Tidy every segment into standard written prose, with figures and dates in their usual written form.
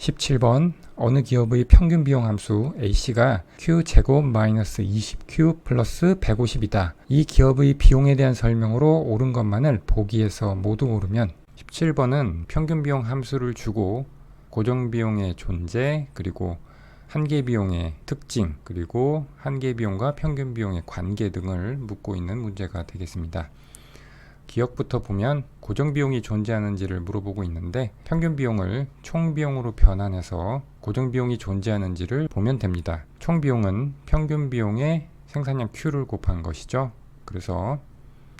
17번 어느 기업의 평균 비용 함수 A씨가 Q제곱 마이너스 20Q 플러스 150이다. 이 기업의 비용에 대한 설명으로 옳은 것만을 보기에서 모두 옳으면 17번은 평균 비용 함수를 주고 고정 비용의 존재, 그리고 한계 비용의 특징, 그리고 한계 비용과 평균 비용의 관계 등을 묻고 있는 문제가 되겠습니다. 기억부터 보면 고정 비용이 존재하는지를 물어보고 있는데 평균 비용을 총 비용으로 변환해서 고정 비용이 존재하는지를 보면 됩니다. 총 비용은 평균 비용의 생산량 Q를 곱한 것이죠. 그래서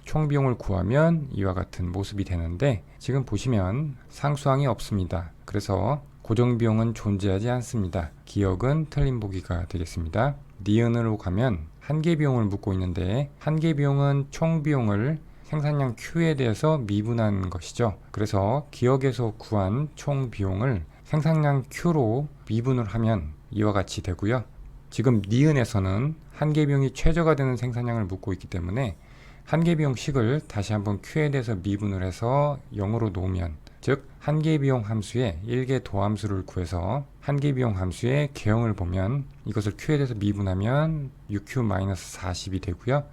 총 비용을 구하면 이와 같은 모습이 되는데 지금 보시면 상수항이 없습니다. 그래서 고정 비용은 존재하지 않습니다. 기억은 틀린 보기가 되겠습니다. 니은으로 가면 한계 비용을 묻고 있는데 한계 비용은 총 비용을 생산량 Q에 대해서 미분한 것이죠. 그래서 기억에서 구한 총 비용을 생산량 Q로 미분을 하면 이와 같이 되고요. 지금 니은에서는 한계 비용이 최저가 되는 생산량을 묻고 있기 때문에 한계 비용식을 다시 한번 Q에 대해서 미분을 해서 0으로 놓으면, 즉 한계 비용 함수의 1개 도함수를 구해서 한계 비용 함수의 개형을 보면 이것을 Q에 대해서 미분하면 6Q-40이 되고요.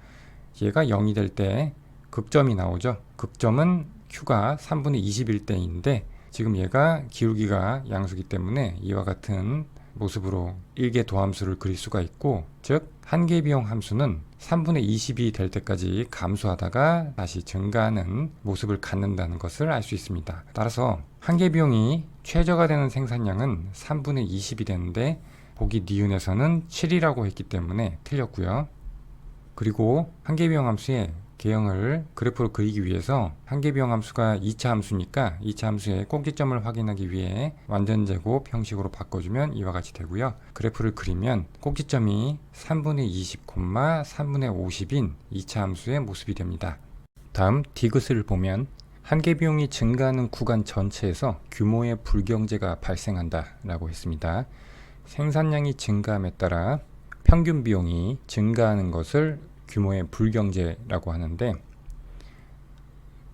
얘가 0이 될 때 극점이 나오죠. 극점은 Q가 3분의 20일 때인데 지금 얘가 기울기가 양수기 때문에 이와 같은 모습으로 1개 도함수를 그릴 수가 있고, 즉 한계 비용 함수는 3분의 20이 될 때까지 감소하다가 다시 증가하는 모습을 갖는다는 것을 알 수 있습니다. 따라서 한계 비용이 최저가 되는 생산량은 3분의 20이 되는데 보기 니은에서는 7이라고 했기 때문에 틀렸고요. 그리고 한계 비용 함수의 개형을 그래프로 그리기 위해서 한계 비용 함수가 2차 함수니까 2차 함수의 꼭지점을 확인하기 위해 완전제곱 형식으로 바꿔주면 이와 같이 되고요. 그래프를 그리면 꼭지점이 3분의 20, 3분의 50인 2차 함수의 모습이 됩니다. 다음 디귿을 보면 한계 비용이 증가하는 구간 전체에서 규모의 불경제가 발생한다 라고 했습니다. 생산량이 증가함에 따라 평균 비용이 증가하는 것을 규모의 불경제라고 하는데,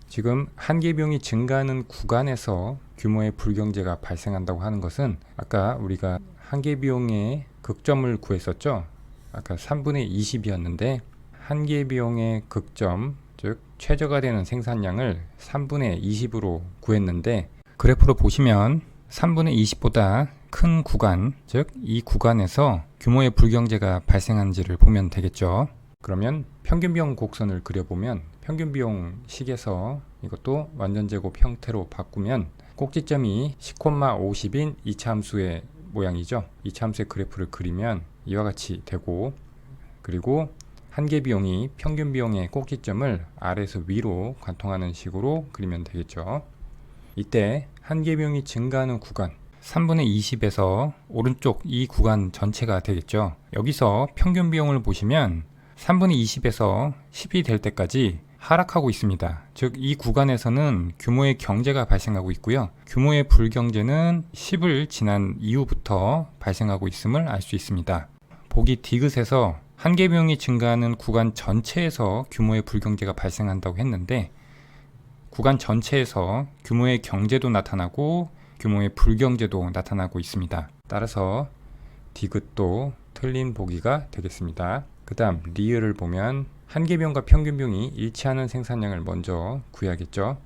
지금 한계 비용이 증가하는 구간에서 규모의 불경제가 발생한다고 하는 것은 아까 우리가 한계 비용의 극점을 구했었죠. 아까 3분의 20이었는데 한계 비용의 극점, 즉 최저가 되는 생산량을 3분의 20으로 구했는데 그래프로 보시면 3분의 20보다 큰 구간, 즉 이 구간에서 규모의 불경제가 발생한지를 보면 되겠죠. 그러면 평균 비용 곡선을 그려보면 평균 비용 식에서 이것도 완전제곱 형태로 바꾸면 꼭지점이 10,50인 2차 함수의 모양이죠. 2차 함수의 그래프를 그리면 이와 같이 되고, 그리고 한계 비용이 평균 비용의 꼭지점을 아래에서 위로 관통하는 식으로 그리면 되겠죠. 이때 한계 비용이 증가하는 구간 3분의 20에서 오른쪽 이 구간 전체가 되겠죠. 여기서 평균 비용을 보시면 3분의 20에서 10이 될 때까지 하락하고 있습니다. 즉 이 구간에서는 규모의 경제가 발생하고 있고요. 규모의 불경제는 10을 지난 이후부터 발생하고 있음을 알 수 있습니다. 보기 디귿에서 한계 비용이 증가하는 구간 전체에서 규모의 불경제가 발생한다고 했는데 구간 전체에서 규모의 경제도 나타나고 규모의 불경제도 나타나고 있습니다. 따라서 디귿도 틀린 보기가 되겠습니다. 그 다음 리을을 보면 한계 비용과 평균 비용이 일치하는 생산량을 먼저 구해야겠죠.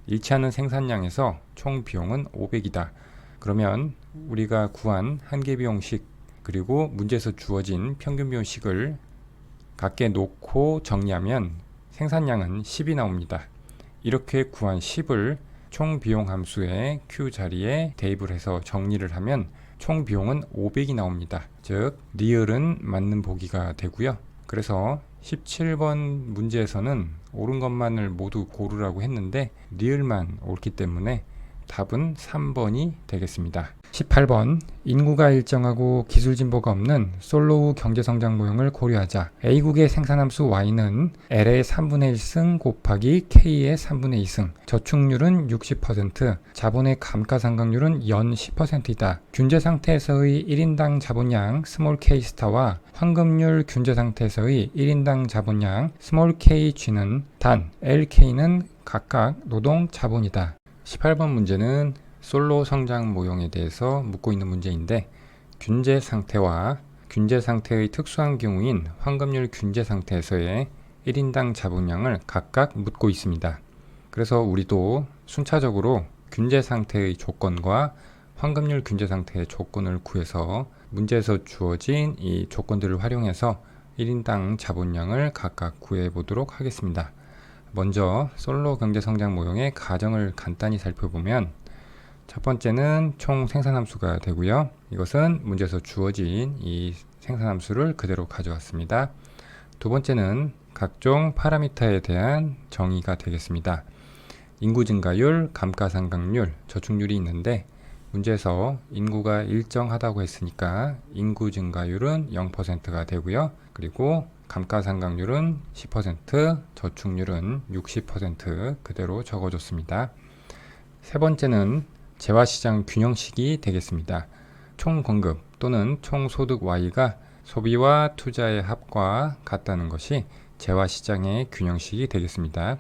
일치하는 생산량에서 총 비용은 500이다. 그러면 우리가 구한 한계 비용식 그리고 문제에서 주어진 평균 비용식을 각게 놓고 정리하면 생산량은 10이 나옵니다. 이렇게 구한 10을 총 비용 함수의 Q 자리에 대입을 해서 정리를 하면 총 비용은 500이 나옵니다. 즉 리을은 맞는 보기가 되고요. 그래서 17번 문제에서는 옳은 것만을 모두 고르라고 했는데 리을만 옳기 때문에 답은 3번이 되겠습니다. 18번 인구가 일정하고 기술 진보가 없는 솔로우 경제성장 모형을 고려하자. A국의 생산함수 Y는 L의 3분의 1승 곱하기 K의 3분의 2승, 저축률은 60%, 자본의 감가상각률은 연 10%이다. 균제 상태에서의 1인당 자본량 스몰 K 스타와 황금률 균제 상태에서의 1인당 자본량 스몰 K G는 단 LK는 각각 노동 자본이다. 18번 문제는 솔로 성장 모형에 대해서 묻고 있는 문제인데, 균제 상태와 균제 상태의 특수한 경우인 황금률 균제 상태에서의 1인당 자본량을 각각 묻고 있습니다. 그래서 우리도 순차적으로 균제 상태의 조건과 황금률 균제 상태의 조건을 구해서 문제에서 주어진 이 조건들을 활용해서 1인당 자본량을 각각 구해 보도록 하겠습니다. 먼저 솔로 경제 성장 모형의 가정을 간단히 살펴보면, 첫 번째는 총 생산함수가 되고요. 이것은 문제에서 주어진 이 생산함수를 그대로 가져왔습니다. 두 번째는 각종 파라미터에 대한 정의가 되겠습니다. 인구 증가율, 감가상각률, 저축률이 있는데, 문제에서 인구가 일정하다고 했으니까 인구 증가율은 0%가 되고요. 그리고 감가상각률은 10%, 저축률은 60% 그대로 적어줬습니다. 세 번째는 재화시장 균형식이 되겠습니다. 총 공급 또는 총 소득 Y가 소비와 투자의 합과 같다는 것이 재화시장의 균형식이 되겠습니다.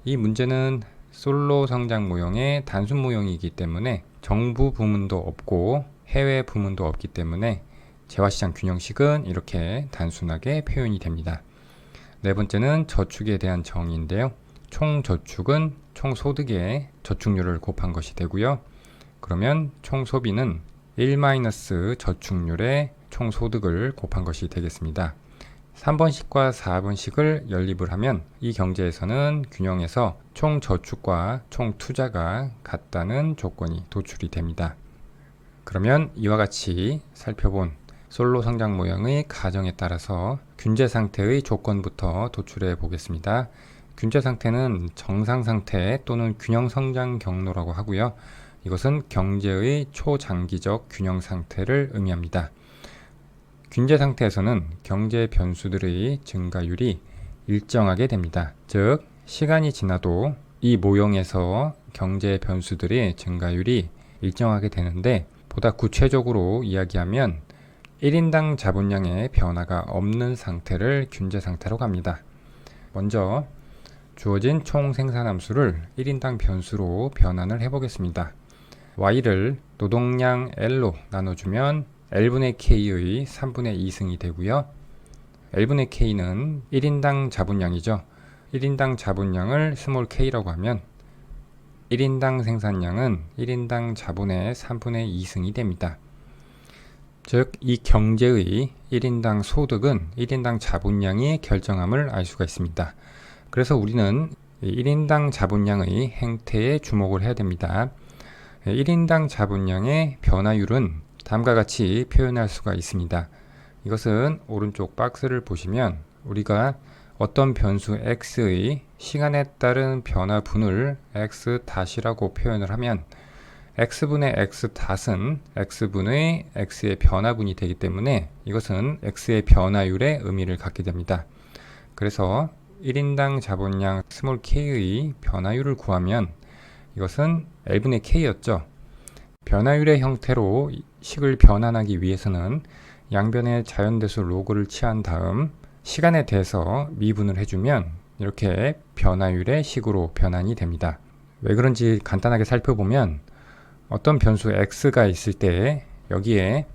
이 문제는 솔로 성장 모형의 단순 모형이기 때문에 정부 부문도 없고 해외 부문도 없기 때문에 재화시장 균형식은 이렇게 단순하게 표현이 됩니다. 네 번째는 저축에 대한 정의인데요. 총 저축은 총 소득의 저축률을 곱한 것이 되고요. 그러면 총 소비는 1-저축률의 총 소득을 곱한 것이 되겠습니다. 3번식과 4번식을 연립을 하면 이 경제에서는 균형에서 총 저축과 총 투자가 같다는 조건이 도출이 됩니다. 그러면 이와 같이 살펴본 솔로 성장 모형의 가정에 따라서 균제 상태의 조건부터 도출해 보겠습니다. 균제 상태는 정상 상태 또는 균형 성장 경로라고 하고요. 이것은 경제의 초장기적 균형 상태를 의미합니다. 균제 상태에서는 경제 변수들의 증가율이 일정하게 됩니다. 즉, 시간이 지나도 이 모형에서 경제 변수들의 증가율이 일정하게 되는데, 보다 구체적으로 이야기하면 1인당 자본량의 변화가 없는 상태를 균제 상태로 갑니다. 먼저 주어진 총 생산함수를 1인당 변수로 변환을 해보겠습니다. Y를 노동량 L로 나눠주면 L분의 K의 3분의 2승이 되고요. L분의 K는 1인당 자본량이죠. 1인당 자본량을 스몰 k라고 하면 1인당 생산량은 1인당 자본의 3분의 2승이 됩니다. 즉, 이 경제의 1인당 소득은 1인당 자본량이 결정함을 알 수가 있습니다. 그래서 우리는 1인당 자본량의 행태에 주목을 해야 됩니다. 1인당 자본량의 변화율은 다음과 같이 표현할 수가 있습니다. 이것은 오른쪽 박스를 보시면 우리가 어떤 변수 x의 시간에 따른 변화분을 x-이라고 표현을 하면 x분의 x-은 x분의 x의 변화분이 되기 때문에 이것은 x의 변화율의 의미를 갖게 됩니다. 그래서 1인당 자본량 스몰 k의 변화율을 구하면 이것은 L분의 K였죠. 변화율의 형태로 식을 변환하기 위해서는 양변의 자연대수 로그를 취한 다음 시간에 대해서 미분을 해주면 이렇게 변화율의 식으로 변환이 됩니다. 왜 그런지 간단하게 살펴보면 어떤 변수 x가 있을 때 여기에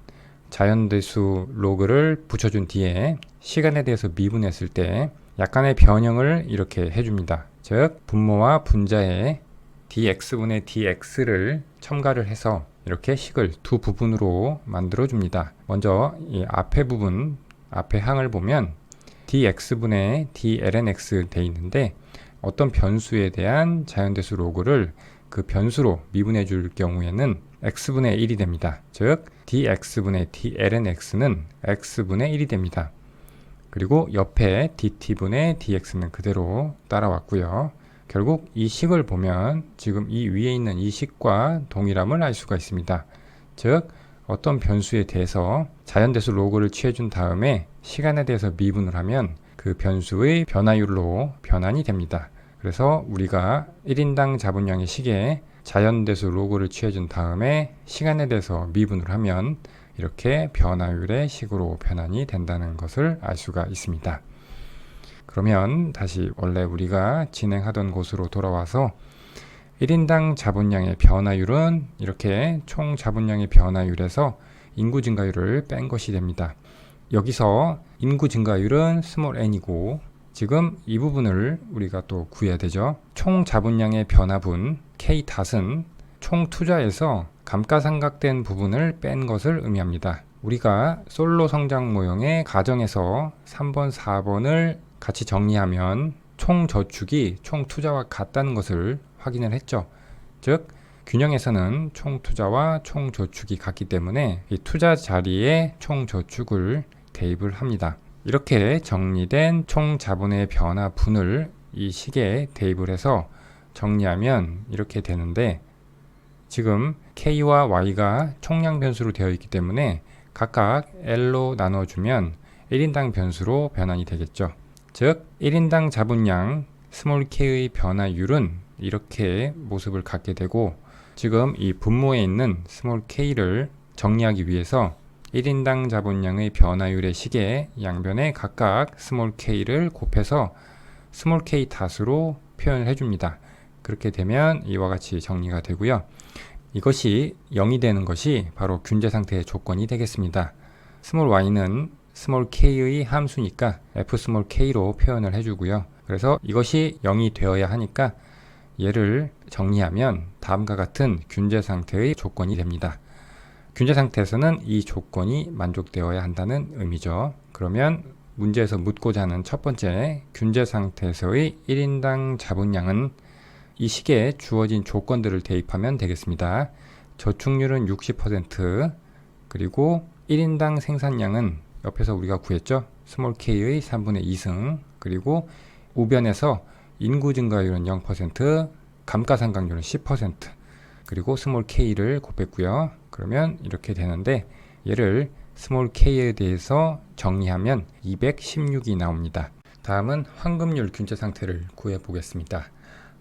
자연대수 로그를 붙여준 뒤에 시간에 대해서 미분했을 때 약간의 변형을 이렇게 해줍니다. 즉, 분모와 분자에 dx분의 dx를 첨가를 해서 이렇게 식을 두 부분으로 만들어 줍니다. 먼저 이 앞에 부분, 앞에 항을 보면 dx분의 dlnx 돼 있는데 어떤 변수에 대한 자연대수 로그를 그 변수로 미분해 줄 경우에는 x분의 1이 됩니다. 즉, dx분의 dlnx는 x분의 1이 됩니다. 그리고 옆에 dt분의 dx는 그대로 따라왔고요. 결국 이 식을 보면 지금 이 위에 있는 이 식과 동일함을 알 수가 있습니다. 즉, 어떤 변수에 대해서 자연대수 로그를 취해준 다음에 시간에 대해서 미분을 하면 그 변수의 변화율로 변환이 됩니다. 그래서 우리가 1인당 자본량의 식에 자연대수 로그를 취해준 다음에 시간에 대해서 미분을 하면 이렇게 변화율의 식으로 변환이 된다는 것을 알 수가 있습니다. 그러면 다시 원래 우리가 진행하던 곳으로 돌아와서 1인당 자본량의 변화율은 이렇게 총 자본량의 변화율에서 인구 증가율을 뺀 것이 됩니다. 여기서 인구 증가율은 스몰 n이고 지금 이 부분을 우리가 또 구해야 되죠. 총 자본량의 변화분 K-닷은 총 투자에서 감가상각된 부분을 뺀 것을 의미합니다. 우리가 솔로 성장 모형의 가정에서 3번, 4번을 같이 정리하면 총 저축이 총 투자와 같다는 것을 확인을 했죠. 즉 균형에서는 총 투자와 총 저축이 같기 때문에 이 투자 자리에 총 저축을 대입을 합니다. 이렇게 정리된 총 자본의 변화분을 이 식에 대입을 해서 정리하면 이렇게 되는데, 지금 K와 Y가 총량 변수로 되어 있기 때문에 각각 L로 나눠주면 1인당 변수로 변환이 되겠죠. 즉 1인당 자본량 스몰 k의 변화율은 이렇게 모습을 갖게 되고, 지금 이 분모에 있는 스몰 k를 정리하기 위해서 1인당 자본량의 변화율의 식의 양변에 각각 스몰 k를 곱해서 스몰 k 닷으로 표현을 해줍니다. 그렇게 되면 이와 같이 정리가 되고요. 이것이 0이 되는 것이 바로 균제 상태의 조건이 되겠습니다. 스몰 y는 스몰 k의 함수니까 f 스몰 k로 표현을 해주고요. 그래서 이것이 0이 되어야 하니까 얘를 정리하면 다음과 같은 균제 상태의 조건이 됩니다. 균제 상태에서는 이 조건이 만족되어야 한다는 의미죠. 그러면 문제에서 묻고자 하는 첫 번째 균제 상태에서의 1인당 자본량은 이 식에 주어진 조건들을 대입하면 되겠습니다. 저축률은 60%, 그리고 1인당 생산량은 옆에서 우리가 구했죠. 스몰 k의 3분의 2승, 그리고 우변에서 인구 증가율은 0%, 감가상각률은 10%, 그리고 스몰 k를 곱했고요. 그러면 이렇게 되는데, 얘를 스몰 k에 대해서 정리하면 216이 나옵니다. 다음은 황금률 균제 상태를 구해 보겠습니다.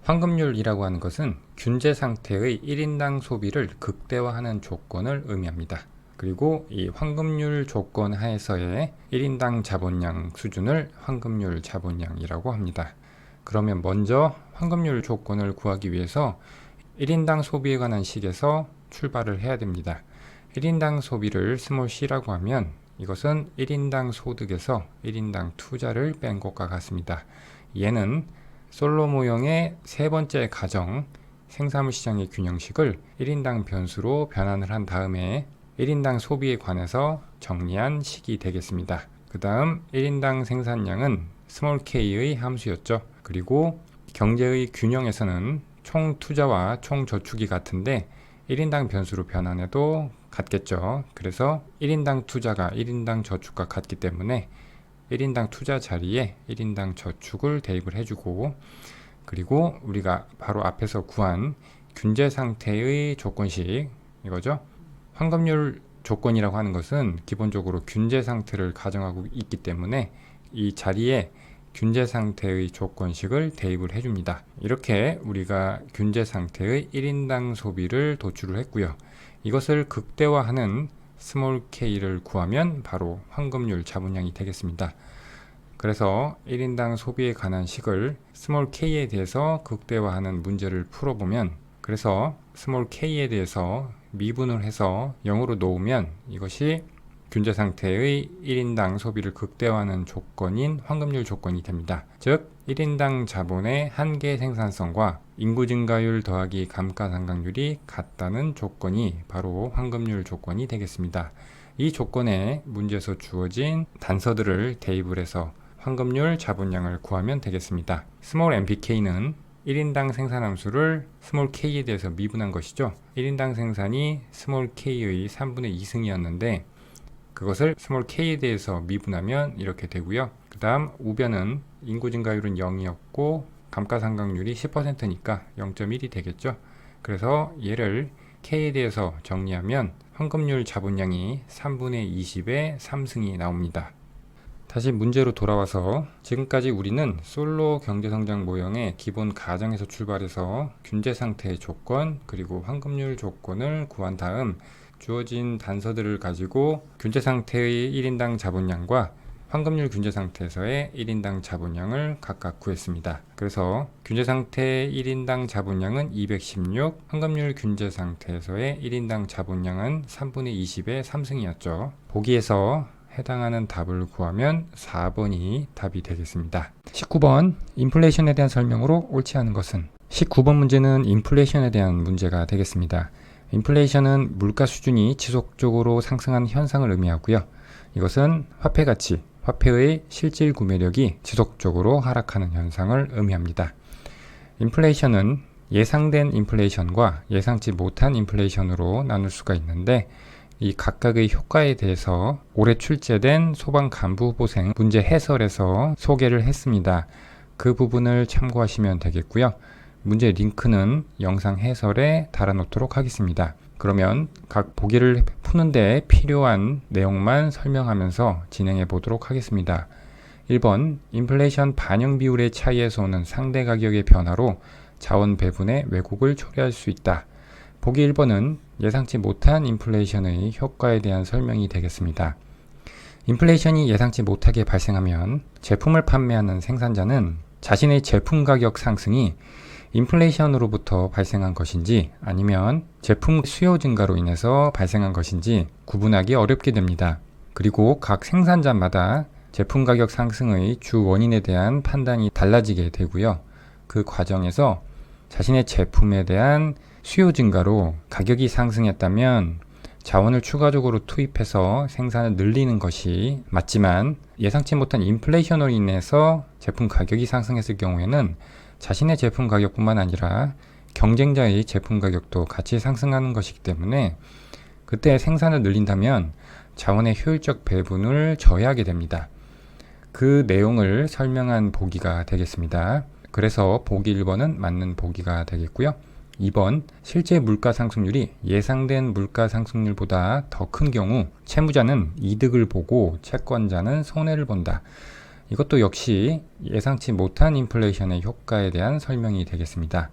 황금률이라고 하는 것은 균제 상태의 1인당 소비를 극대화하는 조건을 의미합니다. 그리고 이 황금률 조건 하에서의 1인당 자본량 수준을 황금률 자본량이라고 합니다. 그러면 먼저 황금률 조건을 구하기 위해서 1인당 소비에 관한 식에서 출발을 해야 됩니다. 1인당 소비를 스몰 c라고 하면 이것은 1인당 소득에서 1인당 투자를 뺀 것과 같습니다. 얘는 솔로 모형의 세 번째 가정 생산물 시장의 균형식을 1인당 변수로 변환을 한 다음에 1인당 소비에 관해서 정리한 식이 되겠습니다. 그 다음 1인당 생산량은 스몰 k의 함수였죠. 그리고 경제의 균형에서는 총 투자와 총 저축이 같은데 1인당 변수로 변환해도 같겠죠. 그래서 1인당 투자가 1인당 저축과 같기 때문에 1인당 투자 자리에 1인당 저축을 대입을 해주고, 그리고 우리가 바로 앞에서 구한 균제 상태의 조건식 이거죠. 황금률 조건이라고 하는 것은 기본적으로 균제 상태를 가정하고 있기 때문에 이 자리에 균제 상태의 조건식을 대입을 해줍니다. 이렇게 우리가 균제 상태의 1인당 소비를 도출을 했고요. 이것을 극대화하는 스몰 k를 구하면 바로 황금률 자본량이 되겠습니다. 그래서 1인당 소비에 관한 식을 스몰 k에 대해서 극대화하는 문제를 풀어보면, 그래서 스몰 k에 대해서 미분을 해서 0으로 놓으면 이것이 균제 상태의 1인당 소비를 극대화하는 조건인 황금률 조건이 됩니다. 즉 1인당 자본의 한계 생산성과 인구 증가율 더하기 감가상각률이 같다는 조건이 바로 황금률 조건이 되겠습니다. 이 조건에 문제에서 주어진 단서들을 대입을 해서 황금률 자본량을 구하면 되겠습니다. 스몰 mpk는 1인당 생산함수를 스몰 k에 대해서 미분한 것이죠. 1인당 생산이 스몰 k의 3분의 2승이었는데 그것을 스몰 k에 대해서 미분하면 이렇게 되고요. 그 다음 우변은 인구 증가율은 0이었고 감가상각률이 10%니까 0.1이 되겠죠. 그래서 얘를 k에 대해서 정리하면 황금률 자본량이 3분의 20의 3승이 나옵니다. 다시 문제로 돌아와서 지금까지 우리는 솔로 경제성장 모형의 기본 가정에서 출발해서 균제 상태의 조건 그리고 황금률 조건을 구한 다음 주어진 단서들을 가지고 균제 상태의 1인당 자본량과 황금률 균제 상태에서의 1인당 자본량을 각각 구했습니다. 그래서 균제 상태 1인당 자본량은 216, 황금률 균제 상태에서의 1인당 자본량은 3분의 20의 3승이었죠. 보기에서 해당하는 답을 구하면 4번이 답이 되겠습니다. 19번 인플레이션에 대한 설명으로 옳지 않은 것은? 19번 문제는 인플레이션에 대한 문제가 되겠습니다. 인플레이션은 물가 수준이 지속적으로 상승하는 현상을 의미하고요. 이것은 화폐 가치, 화폐의 실질 구매력이 지속적으로 하락하는 현상을 의미합니다. 인플레이션은 예상된 인플레이션과 예상치 못한 인플레이션으로 나눌 수가 있는데 이 각각의 효과에 대해서 올해 출제된 소방간부후보생 문제 해설에서 소개를 했습니다. 그 부분을 참고하시면 되겠고요. 문제 링크는 영상 해설에 달아놓도록 하겠습니다. 그러면 각 보기를 푸는데 필요한 내용만 설명하면서 진행해 보도록 하겠습니다. 1번 인플레이션 반영 비율의 차이에서 오는 상대 가격의 변화로 자원 배분의 왜곡을 초래할 수 있다. 보기 1번은 예상치 못한 인플레이션의 효과에 대한 설명이 되겠습니다. 인플레이션이 예상치 못하게 발생하면 제품을 판매하는 생산자는 자신의 제품 가격 상승이 인플레이션으로부터 발생한 것인지 아니면 제품 수요 증가로 인해서 발생한 것인지 구분하기 어렵게 됩니다. 그리고 각 생산자마다 제품 가격 상승의 주 원인에 대한 판단이 달라지게 되고요. 그 과정에서 자신의 제품에 대한 수요 증가로 가격이 상승했다면 자원을 추가적으로 투입해서 생산을 늘리는 것이 맞지만 예상치 못한 인플레이션으로 인해서 제품 가격이 상승했을 경우에는 자신의 제품 가격뿐만 아니라 경쟁자의 제품 가격도 같이 상승하는 것이기 때문에 그때 생산을 늘린다면 자원의 효율적 배분을 저해하게 됩니다. 그 내용을 설명한 보기가 되겠습니다. 그래서 보기 1번은 맞는 보기가 되겠고요. 2번 실제 물가 상승률이 예상된 물가 상승률보다 더 큰 경우 채무자는 이득을 보고 채권자는 손해를 본다. 이것도 역시 예상치 못한 인플레이션의 효과에 대한 설명이 되겠습니다.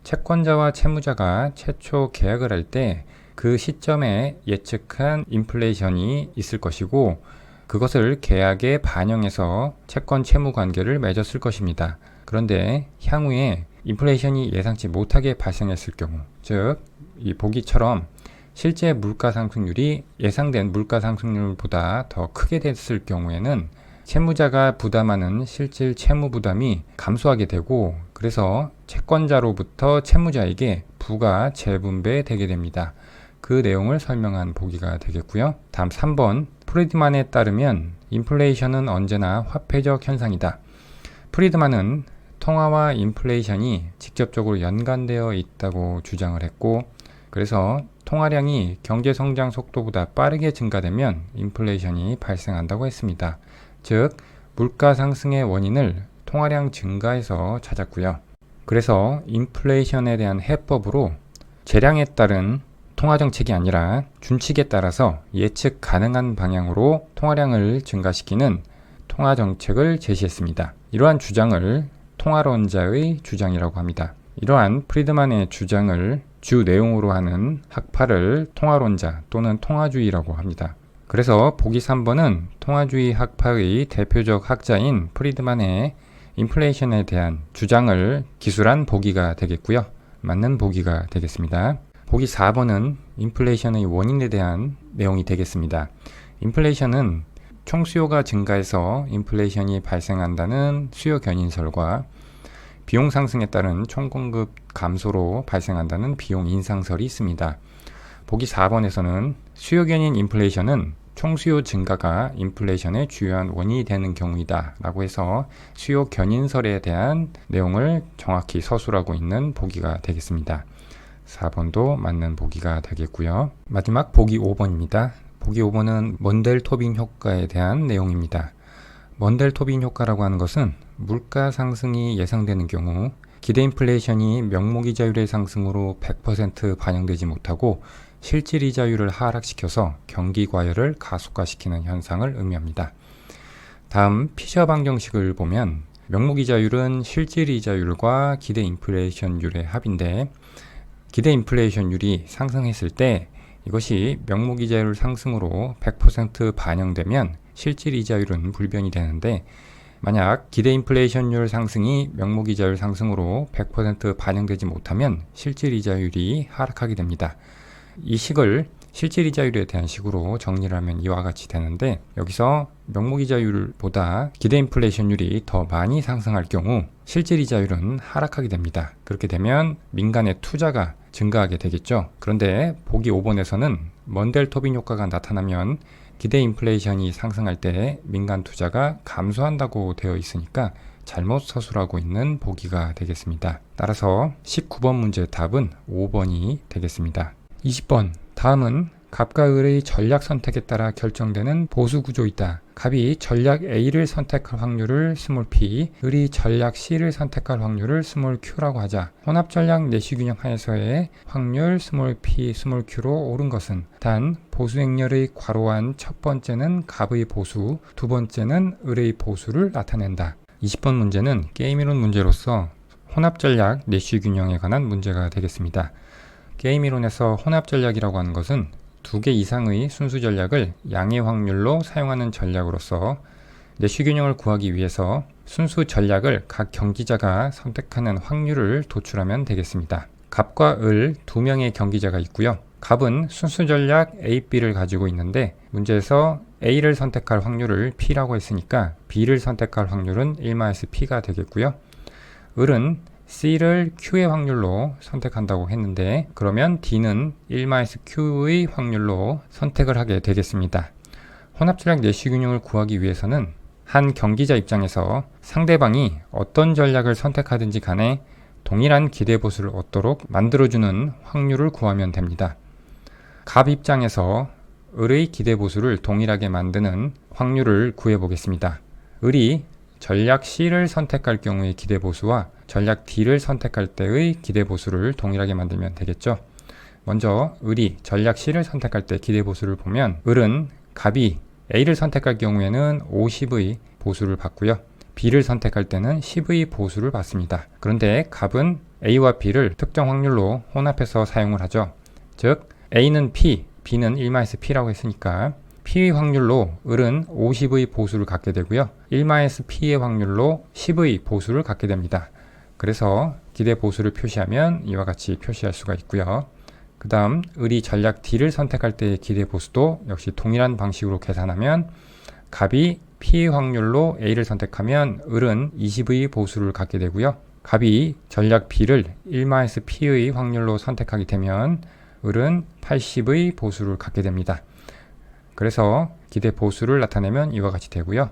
채권자와 채무자가 최초 계약을 할 때 그 시점에 예측한 인플레이션이 있을 것이고 그것을 계약에 반영해서 채권 채무 관계를 맺었을 것입니다. 그런데 향후에 인플레이션이 예상치 못하게 발생했을 경우, 즉 이 보기처럼 실제 물가 상승률이 예상된 물가 상승률보다 더 크게 됐을 경우에는 채무자가 부담하는 실질 채무 부담이 감소하게 되고 그래서 채권자로부터 채무자에게 부가 재분배되게 됩니다. 그 내용을 설명한 보기가 되겠고요. 다음 3번 프리드만에 따르면 인플레이션은 언제나 화폐적 현상이다. 프리드만은 통화와 인플레이션이 직접적으로 연관되어 있다고 주장을 했고 그래서 통화량이 경제 성장 속도보다 빠르게 증가되면 인플레이션이 발생한다고 했습니다. 즉 물가 상승의 원인을 통화량 증가에서 찾았고요. 그래서 인플레이션에 대한 해법으로 재량에 따른 통화 정책이 아니라 준칙에 따라서 예측 가능한 방향으로 통화량을 증가시키는 통화 정책을 제시했습니다. 이러한 주장을 통화론자의 주장이라고 합니다. 이러한 프리드만의 주장을 주 내용으로 하는 학파를 통화론자 또는 통화주의라고 합니다. 그래서 보기 3번은 통화주의 학파의 대표적 학자인 프리드만의 인플레이션에 대한 주장을 기술한 보기가 되겠고요. 맞는 보기가 되겠습니다. 보기 4번은 인플레이션의 원인에 대한 내용이 되겠습니다. 인플레이션은 총수요가 증가해서 인플레이션이 발생한다는 수요 견인설과 비용 상승에 따른 총공급 감소로 발생한다는 비용 인상설이 있습니다. 보기 4번에서는 수요 견인 인플레이션은 총수요 증가가 인플레이션의 주요한 원인이 되는 경우이다 라고 해서 수요 견인설에 대한 내용을 정확히 서술하고 있는 보기가 되겠습니다. 4번도 맞는 보기가 되겠고요. 마지막 보기 5번입니다. 보기 5번은 먼델-토빈 효과에 대한 내용입니다. 먼델-토빈 효과라고 하는 것은 물가 상승이 예상되는 경우 기대 인플레이션이 명목이자율의 상승으로 100% 반영되지 못하고 실질 이자율을 하락시켜서 경기 과열을 가속화시키는 현상을 의미합니다. 다음 피셔 방정식을 보면 명목이자율은 실질 이자율과 기대 인플레이션율의 합인데 기대 인플레이션율이 상승했을 때 이것이 명목이자율 상승으로 100% 반영되면 실질 이자율은 불변이 되는데, 만약 기대 인플레이션율 상승이 명목 이자율 상승으로 100% 반영되지 못하면 실질 이자율이 하락하게 됩니다. 이 식을 실질 이자율에 대한 식으로 정리를 하면 이와 같이 되는데, 여기서 명목 이자율보다 기대 인플레이션율이 더 많이 상승할 경우 실질 이자율은 하락하게 됩니다. 그렇게 되면 민간의 투자가 증가하게 되겠죠. 그런데 보기 5번에서는 먼델-토빈 효과가 나타나면 기대 인플레이션이 상승할 때 민간 투자가 감소한다고 되어 있으니까 잘못 서술하고 있는 보기가 되겠습니다. 따라서 19번 문제의 답은 5번이 되겠습니다. 20번, 다음은 갑과 을의 전략 선택에 따라 결정되는 보수 구조이다. 갑이 전략 A를 선택할 확률을 p, 을이 전략 C를 선택할 확률을 q라고 하자. 혼합 전략 내시균형 하에서의 확률 p, q로 옳은 것은 단 보수 행렬의 괄호한 첫 번째는 갑의 보수, 두 번째는 을의 보수를 나타낸다. 20번 문제는 게임이론 문제로서 혼합 전략 내시균형에 관한 문제가 되겠습니다. 게임이론에서 혼합 전략이라고 하는 것은 두 개 이상의 순수 전략을 양의 확률로 사용하는 전략으로서 내시균형을 구하기 위해서 순수 전략을 각 경기자가 선택하는 확률을 도출하면 되겠습니다. 갑과 을 두 명의 경기자가 있고요. 갑은 순수 전략 A, B를 가지고 있는데 문제에서 A를 선택할 확률을 P라고 했으니까 B를 선택할 확률은 1-P가 되겠고요. 을은 C를 Q의 확률로 선택한다고 했는데 그러면 D는 1-Q의 확률로 선택을 하게 되겠습니다. 혼합전략 내시균형을 구하기 위해서는 한 경기자 입장에서 상대방이 어떤 전략을 선택하든지 간에 동일한 기대보수를 얻도록 만들어주는 확률을 구하면 됩니다. 갑 입장에서 을의 기대보수를 동일하게 만드는 확률을 구해보겠습니다. 을이 전략 C를 선택할 경우의 기대보수와 전략 D를 선택할 때의 기대보수를 동일하게 만들면 되겠죠. 먼저 을이 전략 C를 선택할 때 기대보수를 보면 을은 갑이 A를 선택할 경우에는 50의 보수를 받고요. B를 선택할 때는 10의 보수를 받습니다. 그런데 갑은 A와 B를 특정 확률로 혼합해서 사용을 하죠. 즉 A는 P, B는 1-P라고 했으니까 P의 확률로 을은 50의 보수를 갖게 되고요. 1-P의 확률로 10의 보수를 갖게 됩니다. 그래서 기대 보수를 표시하면 이와 같이 표시할 수가 있고요. 그 다음 을이 전략 D를 선택할 때의 기대 보수도 역시 동일한 방식으로 계산하면 갑이 P의 확률로 A를 선택하면 을은 20의 보수를 갖게 되고요. 갑이 전략 B를 1-P의 확률로 선택하게 되면 을은 80의 보수를 갖게 됩니다. 그래서 기대 보수를 나타내면 이와 같이 되고요.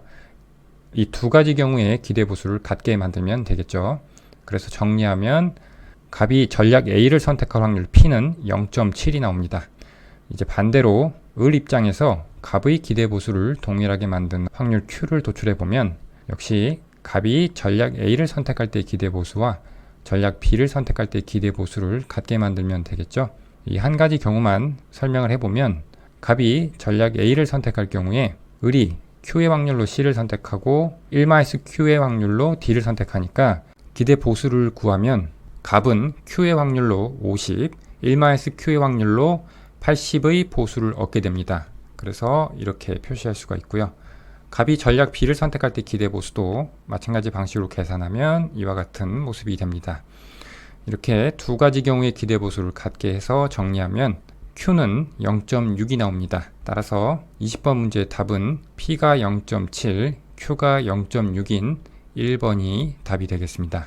이 두 가지 경우에 기대 보수를 같게 만들면 되겠죠. 그래서 정리하면 갑이 전략 A를 선택할 확률 P는 0.7이 나옵니다. 이제 반대로 을 입장에서 갑의 기대 보수를 동일하게 만든 확률 Q를 도출해 보면 역시 갑이 전략 A를 선택할 때 기대 보수와 전략 B를 선택할 때 기대 보수를 같게 만들면 되겠죠. 이 한 가지 경우만 설명을 해보면 갑이 전략 A를 선택할 경우에 을이 Q의 확률로 C를 선택하고 1-Q의 확률로 D를 선택하니까 기대 보수를 구하면 갑은 Q의 확률로 50, 1-Q의 확률로 80의 보수를 얻게 됩니다. 그래서 이렇게 표시할 수가 있고요. 갑이 전략 B를 선택할 때 기대 보수도 마찬가지 방식으로 계산하면 이와 같은 모습이 됩니다. 이렇게 두 가지 경우의 기대 보수를 같게 해서 정리하면 Q는 0.6이 나옵니다. 따라서 20번 문제의 답은 P가 0.7, Q가 0.6인 1번이 답이 되겠습니다.